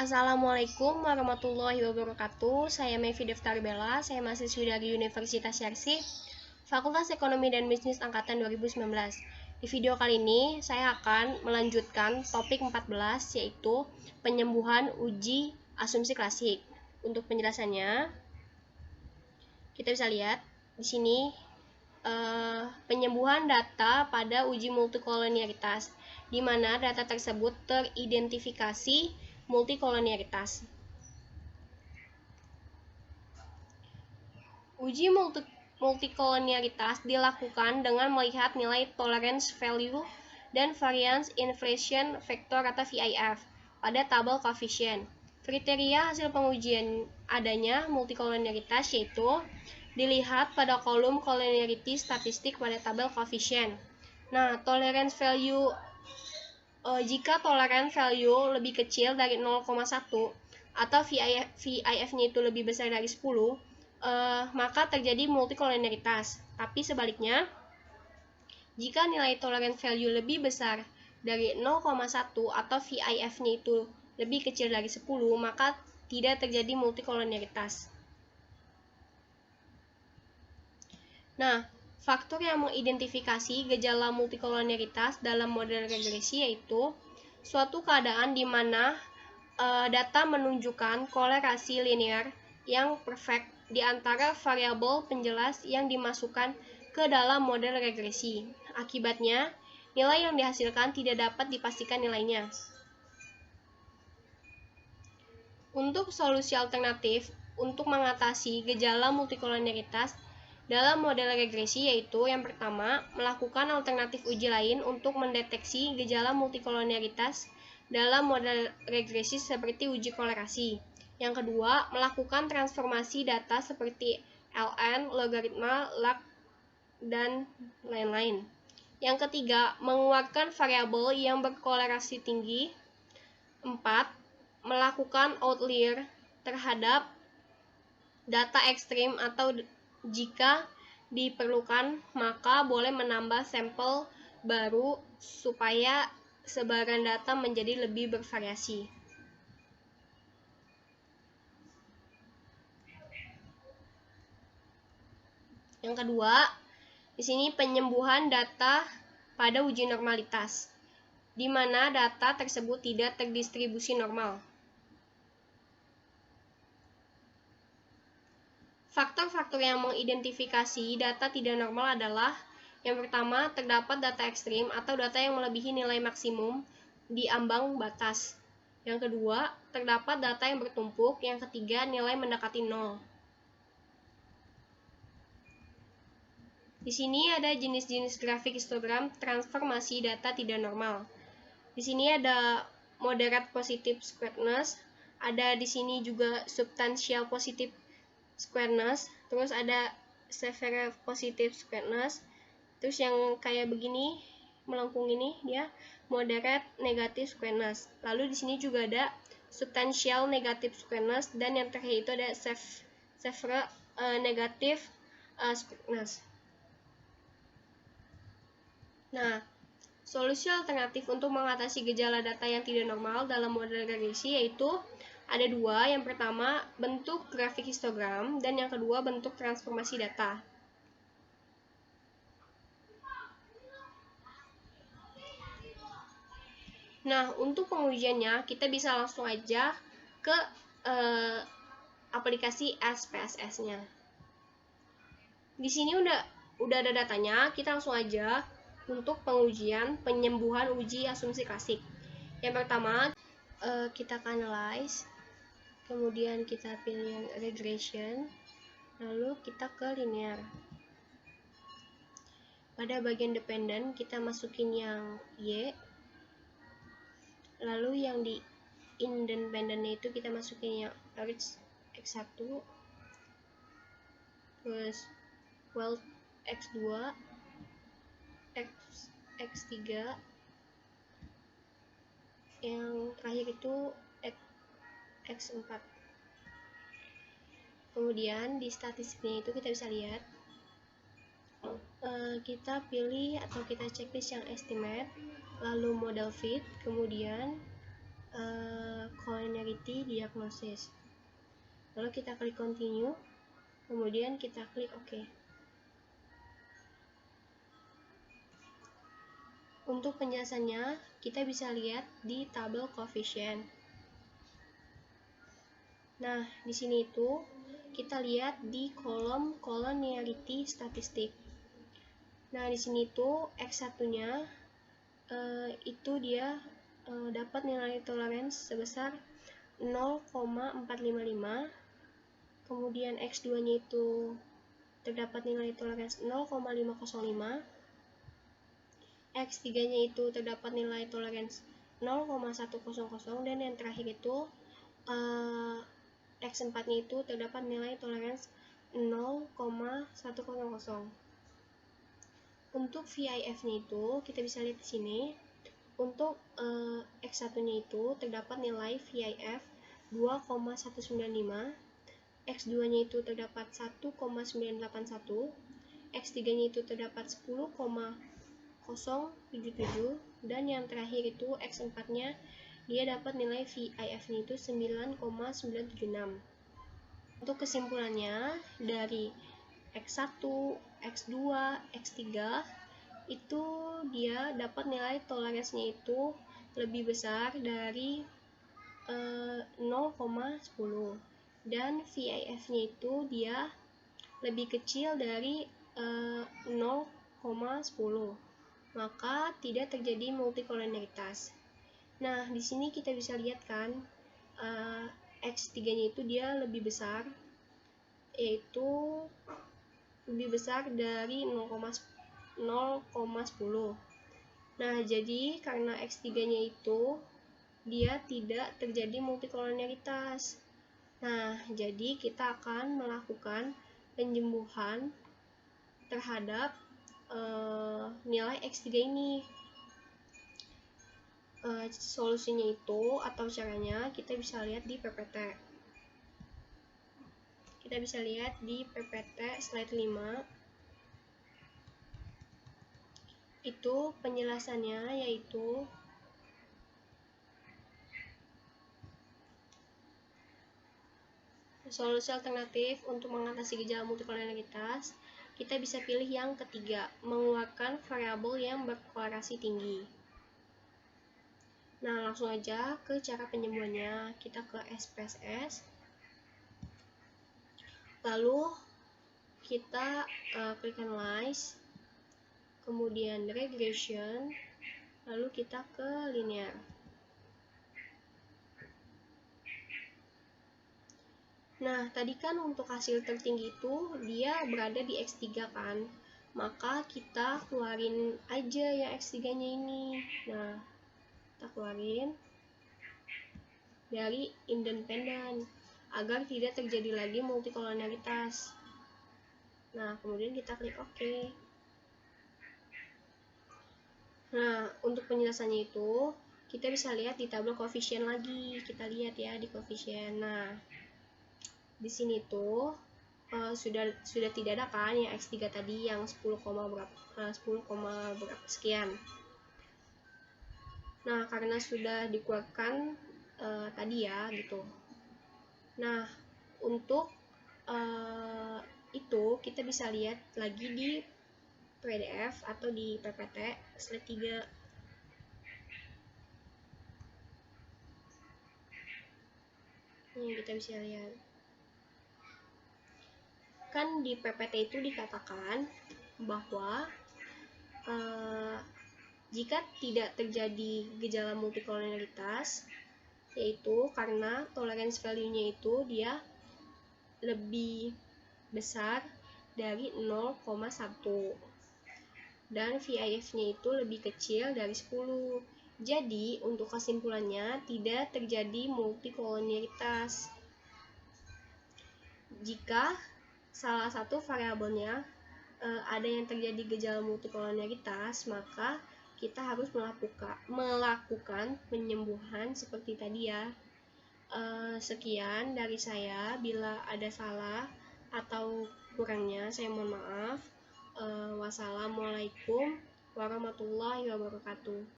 Assalamualaikum warahmatullahi wabarakatuh. Saya Mevi Deftari Bella, saya mahasiswi dari Universitas Yarsi, Fakultas Ekonomi dan Bisnis Angkatan 2019. Di video kali ini, saya akan melanjutkan topik 14, yaitu penyembuhan uji asumsi klasik. Untuk penjelasannya, kita bisa lihat di sini penyembuhan data pada uji multikolonialitas, di mana data tersebut teridentifikasi multikolonialitas. Uji multikolonialitas dilakukan dengan melihat nilai tolerance value dan variance inflation factor atau VIF pada tabel koefisien. Kriteria hasil pengujian adanya multikolonialitas yaitu dilihat pada kolom collinearity statistik pada tabel koefisien. Nah, tolerance value jika tolerance value lebih kecil dari 0,1 atau VIF-nya itu lebih besar dari 10, maka terjadi multikolonialitas. Tapi sebaliknya, jika nilai tolerance value lebih besar dari 0,1 atau VIF-nya itu lebih kecil dari 10, maka tidak terjadi multikolonialitas. Nah, faktor yang mengidentifikasi gejala multikolonialitas dalam model regresi yaitu suatu keadaan di mana data menunjukkan kolerasi linear yang perfect di antara variabel penjelas yang dimasukkan ke dalam model regresi. Akibatnya, nilai yang dihasilkan tidak dapat dipastikan nilainya. Untuk solusi alternatif untuk mengatasi gejala multikolonialitas dalam model regresi yaitu yang pertama, melakukan alternatif uji lain untuk mendeteksi gejala multikolonialitas dalam model regresi seperti uji kolerasi. Yang kedua, melakukan transformasi data seperti ln, logaritma, log, dan lain-lain. Yang ketiga, menguatkan variabel yang berkolerasi tinggi. 4. Melakukan outlier terhadap data ekstrim atau jika diperlukan, maka boleh menambah sampel baru supaya sebaran data menjadi lebih bervariasi. Yang kedua, di sini penyembuhan data pada uji normalitas, di mana data tersebut tidak terdistribusi normal. Faktor-faktor yang mengidentifikasi data tidak normal adalah yang pertama, terdapat data ekstrim atau data yang melebihi nilai maksimum di ambang batas. Yang kedua, terdapat data yang bertumpuk. Yang ketiga, nilai mendekati 0. Di sini ada jenis-jenis grafik histogram transformasi data tidak normal. Di sini ada moderate positive squareness, ada di sini juga substantial positive squareness, terus ada severe positive squareness, terus yang kayak begini melengkung ini dia moderate negative squareness. Lalu di sini juga ada substantial negative squareness dan yang terakhir itu ada severe negative squareness. Nah, solusi alternatif untuk mengatasi gejala data yang tidak normal dalam model regresi yaitu ada dua. Yang pertama, bentuk grafik histogram, dan yang kedua, bentuk transformasi data. Nah, untuk pengujiannya, kita bisa langsung aja ke aplikasi SPSS-nya. Di sini udah ada datanya, kita langsung aja untuk pengujian penyembuhan uji asumsi klasik. Yang pertama, kita analyze, kemudian kita pilih yang regression, lalu kita ke linear. Pada bagian dependen kita masukin yang Y, lalu yang di independennya itu kita masukin yang X1, terus wealth X2, X3, yang terakhir itu X4. Kemudian di statistiknya itu kita bisa lihat kita pilih atau kita checklist yang estimate, lalu model fit, kemudian collinearity, diagnosis. Lalu kita klik continue, kemudian kita klik OK. Untuk penjelasannya, kita bisa lihat di tabel coefficient. Nah, di sini itu kita lihat di kolom collinearity statistik. Nah, di sini itu X1-nya itu dia dapat nilai toleransi sebesar 0,455. Kemudian X2-nya itu terdapat nilai toleransi 0,505. X3-nya itu terdapat nilai toleransi 0,100, dan yang terakhir itu X4-nya itu terdapat nilai toleransi 0,100. Untuk VIF-nya itu kita bisa lihat di sini. Untuk X1-nya itu terdapat nilai VIF 2,195, X2-nya itu terdapat 1,981, X3-nya itu terdapat 10,077, dan yang terakhir itu X4-nya dia dapat nilai VIF-nya itu 9,976. Untuk kesimpulannya, dari X1, X2, X3 itu dia dapat nilai toleransinya itu lebih besar dari 0,10, dan VIF-nya itu dia lebih kecil dari 0,10, maka tidak terjadi multikolonialitas. Nah, di sini kita bisa lihat kan X3-nya itu dia lebih besar, yaitu lebih besar dari 0,10. Nah, jadi karena X3-nya itu dia tidak terjadi multikolonialitas. Nah, jadi kita akan melakukan penyembuhan terhadap nilai X3 ini. Solusinya itu atau caranya kita bisa lihat di PPT. Kita bisa lihat di PPT slide 5. Itu penjelasannya yaitu solusi alternatif untuk mengatasi gejala multikolonialitas. Kita bisa pilih yang ketiga, mengeluarkan variabel yang berkorelasi tinggi. Nah, langsung aja ke cara penyembuhannya. Kita ke SPSS, lalu kita klik analyze, kemudian regression, lalu kita ke linear. Nah, tadi kan untuk hasil tertinggi itu dia berada di X3 kan, maka kita keluarin aja yang X3-nya ini. Nah, kita keluarin dari independen agar tidak terjadi lagi multikolonialitas. Nah, kemudian kita klik OK. Nah, untuk penjelasannya itu kita bisa lihat di tabel koefisien lagi. Kita lihat ya di koefisien. Nah, di sini tuh sudah tidak ada kan yang X3 tadi yang 10, berapa sekian. Nah, karena sudah dikeluarkan tadi ya gitu. Nah, untuk itu kita bisa lihat lagi di PDF atau di PPT slide 3. Ini kita bisa lihat. Kan di PPT itu dikatakan bahwa jika tidak terjadi gejala multikolonialitas, yaitu karena tolerance value-nya itu dia lebih besar dari 0,1 dan VIF-nya itu lebih kecil dari 10. Jadi, untuk kesimpulannya tidak terjadi multikolonialitas. Jika salah satu variabelnya ada yang terjadi gejala multikolonialitas, maka kita harus melakukan penyembuhan seperti tadi ya. Sekian dari saya, bila ada salah atau kurangnya saya mohon maaf. Wassalamualaikum warahmatullahi wabarakatuh.